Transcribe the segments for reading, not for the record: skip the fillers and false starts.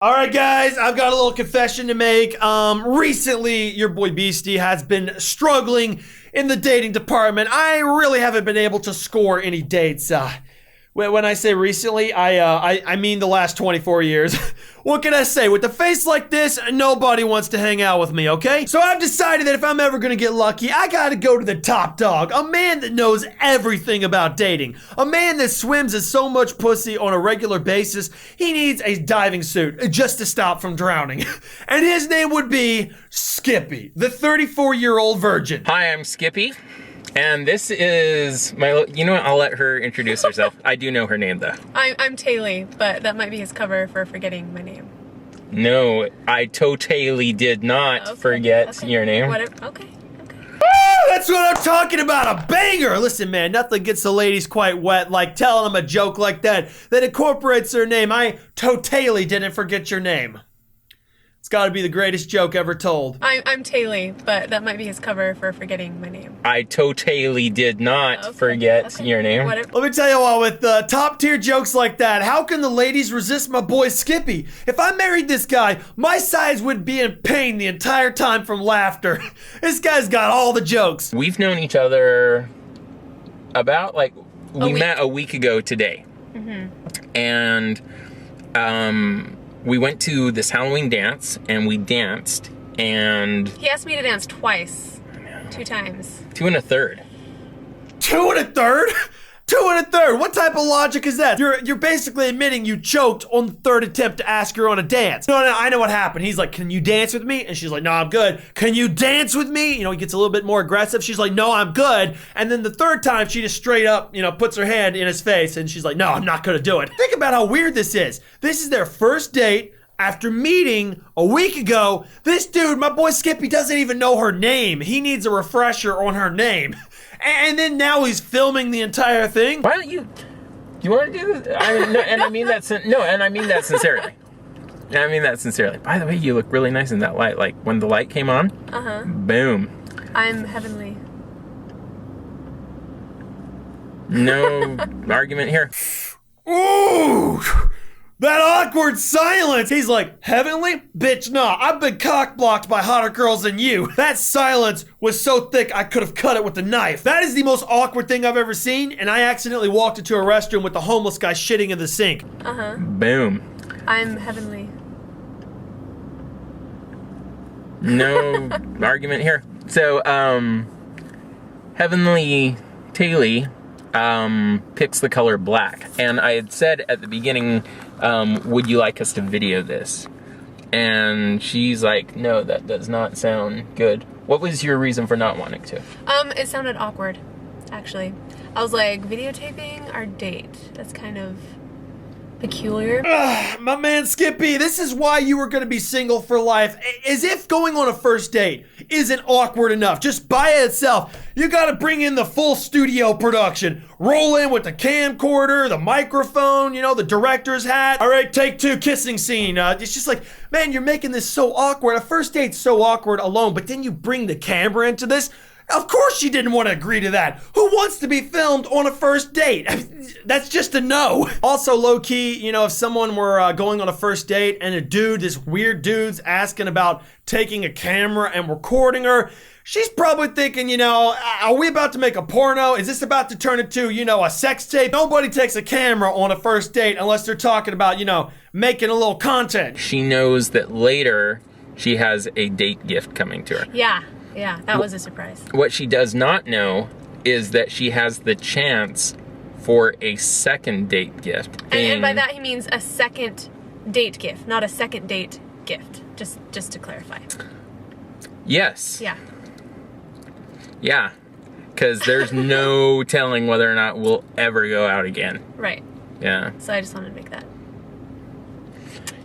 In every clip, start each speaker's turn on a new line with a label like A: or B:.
A: All right, guys, I've got a little confession to make. Recently, your boy Beasty has been struggling in the dating department. I really haven't been able to score any dates. When I say recently, I mean the last 24 years. What can I say? With a face like this, nobody wants to hang out with me, okay? So I've decided that if I'm ever gonna get lucky, I gotta go to the top dog. A man that knows everything about dating. A man that swims in so much pussy on a regular basis, he needs a diving suit just to stop from drowning. And his name would be Skippy, the 34-year-old virgin.
B: Hi, I'm Skippy. And this is my, you know what, I'll let her introduce herself. I do know her name though.
C: I'm Taylor, but that might be his cover for forgetting my name.
B: No, I totally did not forget your name.
C: Whatever. Okay.
A: That's what I'm talking about, a banger! Listen, man, nothing gets the ladies quite wet like telling them a joke like that incorporates their name. I totally didn't forget your name. It's gotta be the greatest joke ever told.
C: I'm Taylor, but that might be his cover for forgetting my name.
B: I totally did not forget your name.
C: Whatever.
A: Let me tell you what, with top tier jokes like that, how can the ladies resist my boy Skippy? If I married this guy, my sides would be in pain the entire time from laughter. This guy's got all the jokes.
B: We've known each other about, like, we met a week ago today. And, we went to this Halloween dance, and we danced, and...
C: He asked me to dance twice. 2 times.
B: 2 1/3.
A: 2 1/3? 2 1/3? What type of logic is that? You're basically admitting you choked on the 3rd attempt to ask her on a dance. No, I know what happened. He's like, can you dance with me? And she's like, no, I'm good. Can you dance with me? You know, he gets a little bit more aggressive. She's like, no, I'm good. And then the 3rd time, she just straight up, puts her hand in his face, and she's like, no, I'm not gonna do it. Think about how weird this is. This is their first date. After meeting a week ago, this dude, my boy Skippy, doesn't even know her name. He needs a refresher on her name. And then now he's filming the entire thing.
B: Why don't you want to do this? I mean, no, and I mean that sincerely. I mean that sincerely. By the way, you look really nice in that light. Like, when the light came on, boom.
C: I'm heavenly.
B: No argument here.
A: Ooh! That awkward silence! He's like, heavenly? Bitch, nah, I've been cock-blocked by hotter girls than you. That silence was so thick I could have cut it with a knife. That is the most awkward thing I've ever seen, and I accidentally walked into a restroom with the homeless guy shitting in the sink.
B: Boom.
C: I'm heavenly.
B: No argument here. So, Heavenly Taylor picks the color black. And I had said at the beginning, would you like us to video this? And she's like, no, that does not sound good. What was your reason for not wanting to?
C: It sounded awkward, actually. I was like, videotaping our date. That's kind of peculiar.
A: My man Skippy, this is why you were gonna be single for life. As if going on a first date isn't awkward enough. Just by itself, you gotta bring in the full studio production. Roll in with the camcorder, the microphone, the director's hat. All right, take 2, kissing scene. It's just like, man, you're making this so awkward. A first date's so awkward alone, but then you bring the camera into this. Of course she didn't want to agree to that. Who wants to be filmed on a first date? That's just a no. Also, low-key, if someone were going on a first date and this weird dude's asking about taking a camera and recording her, she's probably thinking, are we about to make a porno? Is this about to turn into, a sex tape? Nobody takes a camera on a first date unless they're talking about, making a little content.
B: She knows that later she has a date gift coming to her.
C: Yeah, that was a surprise.
B: What she does not know is that she has the chance for a second date gift.
C: And by that he means a second date gift, not a second date gift. Just to clarify.
B: Yes.
C: Yeah.
B: Yeah. Because there's no telling whether or not we'll ever go out again.
C: Right.
B: Yeah.
C: So I just wanted to make that.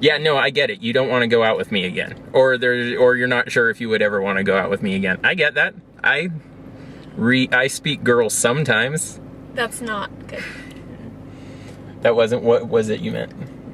B: Yeah, no, I get it. You don't want to go out with me again. Or you're not sure if you would ever want to go out with me again. I get that. I speak girls sometimes.
C: That's not good.
B: That wasn't what was it you meant?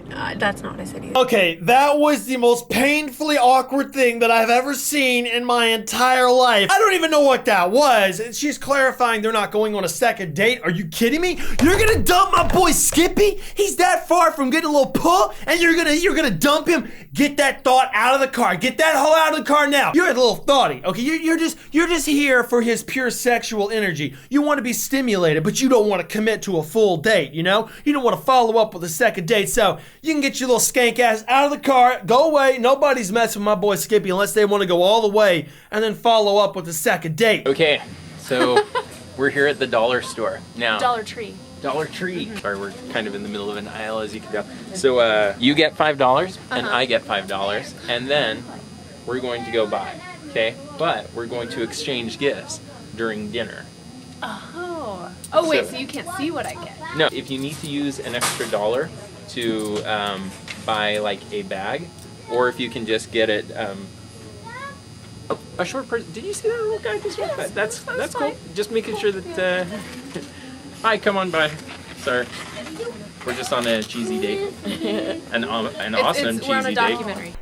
C: That's not what I said either.
A: Okay, that was the most painfully awkward thing that I've ever seen in my entire life. I don't even know what that was. She's clarifying they're not going on a second date. Are you kidding me? You're gonna dump my boy Skippy? He's that far from getting a little pull, and you're gonna dump him? Get that thought out of the car. Get that hoe out of the car now. You're a little thoughty, okay? You're just here for his pure sexual energy. You want to be stimulated, but you don't want to commit to a full date, you know? You don't want to follow up with a second date, so you can get your little skank ass out of the car, go away. Nobody's messing with my boy Skippy unless they want to go all the way and then follow up with a second date.
B: Okay, so we're here at the dollar store now.
C: Dollar Tree.
B: Dollar Tree. Sorry, we're kind of in the middle of an aisle, as you can tell. So you get $5 and I get $5, and then we're going to go buy. Okay, but we're going to exchange gifts during dinner.
C: Oh. Oh wait, so you can't see what I get?
B: No, if you need to use an extra $1 to buy like a bag, or if you can just get it. A short person. Did you see that little guy just walk by? That's cool. Just making sure that. Hi, come on by. Sorry, we're just on a cheesy date. An awesome cheesy
C: we're on a
B: date.
C: documentary.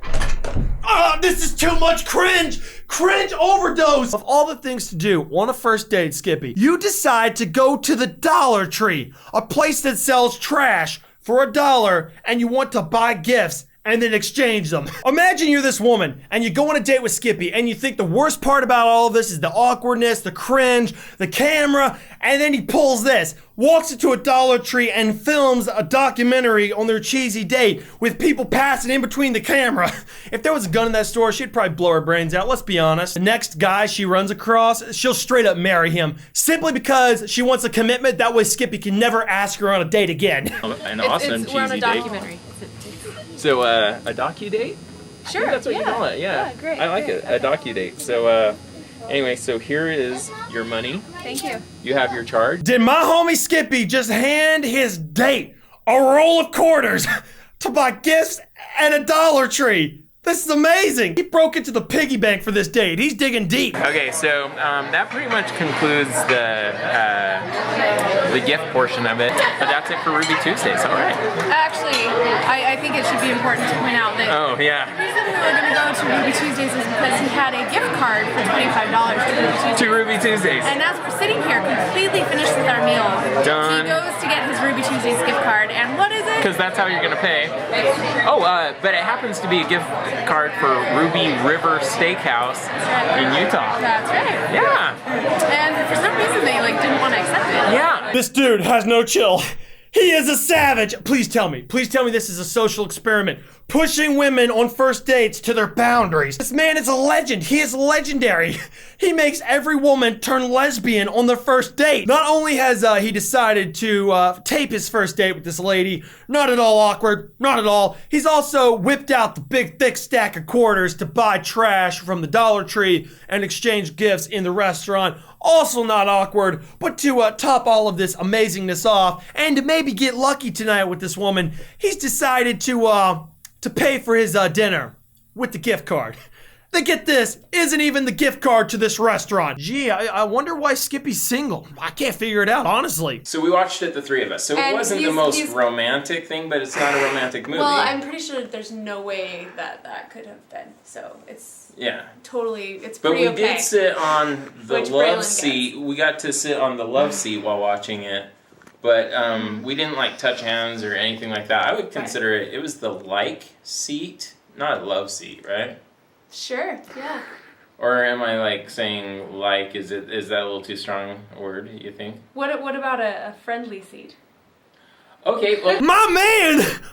A: Ah, this is too much cringe! Cringe overdose! Of all the things to do on a first date, Skippy, you decide to go to the Dollar Tree, a place that sells trash for $1, and you want to buy gifts and then exchange them. Imagine you're this woman and you go on a date with Skippy and you think the worst part about all of this is the awkwardness, the cringe, the camera, and then he pulls this, walks into a Dollar Tree and films a documentary on their cheesy date with people passing in between the camera. If there was a gun in that store, she'd probably blow her brains out, let's be honest. The next guy she runs across, she'll straight up marry him simply because she wants a commitment. That way Skippy can never ask her on a date again.
B: An awesome cheesy
C: we're on a
B: date.
C: documentary.
B: So a docu-date?
C: Sure,
B: That's what you call it, yeah.
C: Great.
B: I like it, a docu-date. So anyway, so here is your money.
C: Thank you.
B: You have your charge.
A: Did my homie Skippy just hand his date a roll of quarters to buy gifts at a Dollar Tree? This is amazing. He broke into the piggy bank for this date. He's digging deep.
B: Okay, so that pretty much concludes the gift portion of it. But that's it for Ruby Tuesdays, all right.
C: Actually, I think it should be important to point out that
B: Oh, yeah.
C: the reason we were going to go to Ruby Tuesdays is because he had a gift card for $25 to Ruby Tuesdays.
B: To Ruby Tuesdays.
C: And as we're sitting here, completely finished with our meal,
B: Done.
C: he goes to get his Ruby Tuesdays gift card, and what is it?
B: Because that's how you're gonna pay. Oh, but it happens to be a gift card for Ruby River Steakhouse in Utah.
C: That's right.
B: Yeah.
C: And for some reason, they didn't want to accept it.
B: Yeah.
A: This dude has no chill. He is a savage. Please tell me this is a social experiment. Pushing women on first dates to their boundaries. This man is a legend. He is legendary. He makes every woman turn lesbian on their first date. Not only has he decided to tape his first date with this lady, not at all awkward, not at all. He's also whipped out the big thick stack of quarters to buy trash from the Dollar Tree and exchange gifts in the restaurant. Also not awkward, but to top all of this amazingness off and to maybe get lucky tonight with this woman, he's decided to pay for his dinner with the gift card. Then get this, isn't even the gift card to this restaurant. Gee, I wonder why Skippy's single. I can't figure it out, honestly.
B: So we watched it, the three of us. So it wasn't the most romantic thing, but it's not a romantic movie.
C: Well, I'm pretty sure there's no way that could have been. So it's totally, it's
B: but
C: pretty
B: we did sit on the
C: Which
B: love
C: Braylon
B: seat.
C: gets.
B: We got to sit on the love seat while watching it. But we didn't touch hands or anything like that. I would consider it was the seat, not a love seat, right?
C: Sure, yeah.
B: Or am I saying is that a little too strong a word, you think?
C: What about a friendly seat?
B: Okay, well,
A: My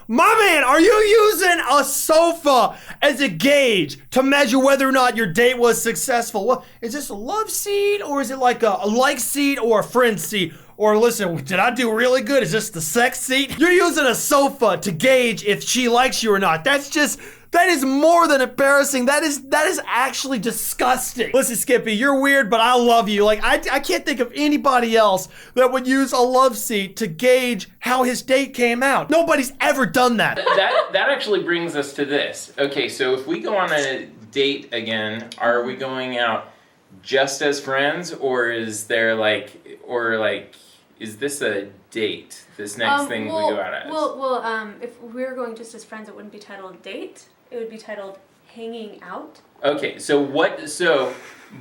A: man, are you using a sofa as a gauge to measure whether or not your date was successful? What, is this a love seat, or is it like a like seat or a friend seat? Or listen, did I do really good? Is this the sex seat? You're using a sofa to gauge if she likes you or not. That is more than embarrassing. That is actually disgusting. Listen, Skippy, you're weird, but I love you. I can't think of anybody else that would use a love seat to gauge how his date came out. Nobody's ever done that.
B: that actually brings us to this. Okay, so if we go on a date again, are we going out just as friends, or is there is this a date? This next thing we go out as?
C: If we were going just as friends, it wouldn't be titled date. It would be titled hanging out.
B: Okay, so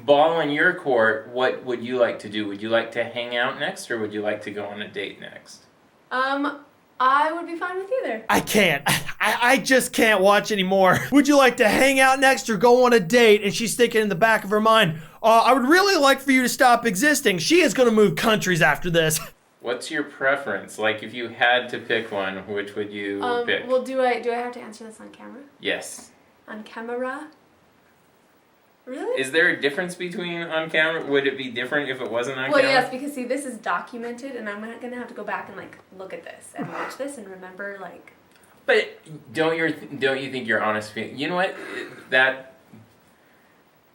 B: ball in your court, what would you like to do? Would you like to hang out next, or would you like to go on a date next?
C: I would be fine with either.
A: I can't. I just can't watch anymore. Would you like to hang out next or go on a date? And she's thinking in the back of her mind, I would really like for you to stop existing. She is going to move countries after this.
B: What's your preference? Like, if you had to pick one, which would you pick?
C: Well, do I have to answer this on camera?
B: Yes.
C: On camera? Really?
B: Is there a difference between on camera? Would it be different if it wasn't on
C: Well,
B: camera?
C: yes, because see, this is documented, and I'm gonna have to go back and like look at this and watch this and remember like.
B: But don't you think your honest feeling? You know what?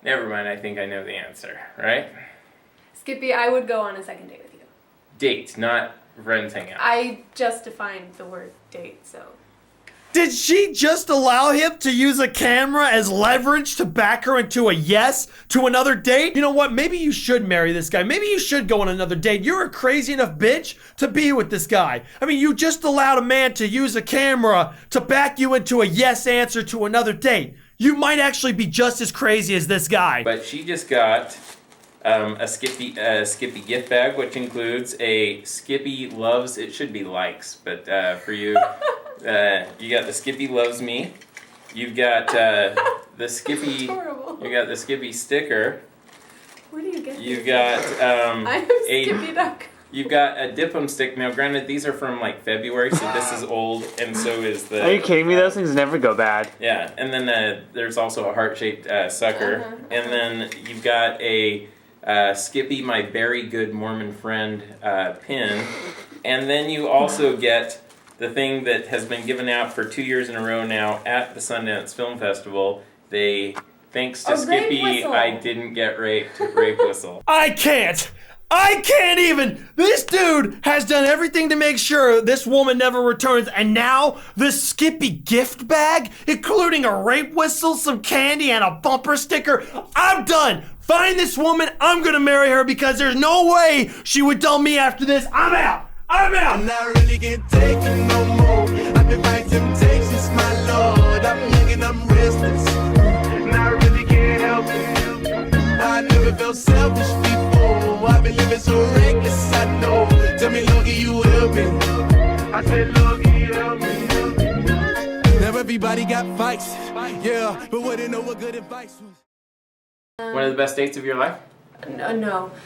B: Never mind. I think I know the answer. Right?
C: Skippy, I would go on a second date with you.
B: Date, not friends hang out.
C: I just defined the word date, so.
A: Did she just allow him to use a camera as leverage to back her into a yes to another date? You know what? Maybe you should marry this guy. Maybe you should go on another date. You're a crazy enough bitch to be with this guy. I mean, you just allowed a man to use a camera to back you into a yes answer to another date. You might actually be just as crazy as this guy.
B: But she just got a Skippy gift bag, which includes a Skippy loves. It should be likes, but for you. You got the Skippy Loves Me. You've got the Skippy. You got the Skippy sticker.
C: Where do you get?
B: You've got
C: I am Skippy Duck.
B: You've got a Dip 'em stick. Now, granted, these are from like February, so this is old, and so is the.
D: Are you kidding me? Those things never go bad.
B: Yeah, and then there's also a heart-shaped sucker, and then you've got a Skippy, my very good Mormon friend pin, and then you also get the thing that has been given out for 2 years in a row now at the Sundance Film Festival. Thanks to Skippy, I didn't get raped. Rape whistle.
A: I can't even. This dude has done everything to make sure this woman never returns, and now this Skippy gift bag, including a rape whistle, some candy, and a bumper sticker. I'm done. Find this woman. I'm gonna marry her because there's no way she would dump me after this. I'm out. I'm not really getting taken no more. I've been fighting temptations, my lord. I'm young and I'm restless, and I really can't help it. I never felt selfish before. I've been living so reckless, I know. Tell me, Loki, you help me. I said, Loki, help me. Now everybody got fights, yeah, but wouldn't know what good advice was.
B: One of the best dates of your life?
C: No.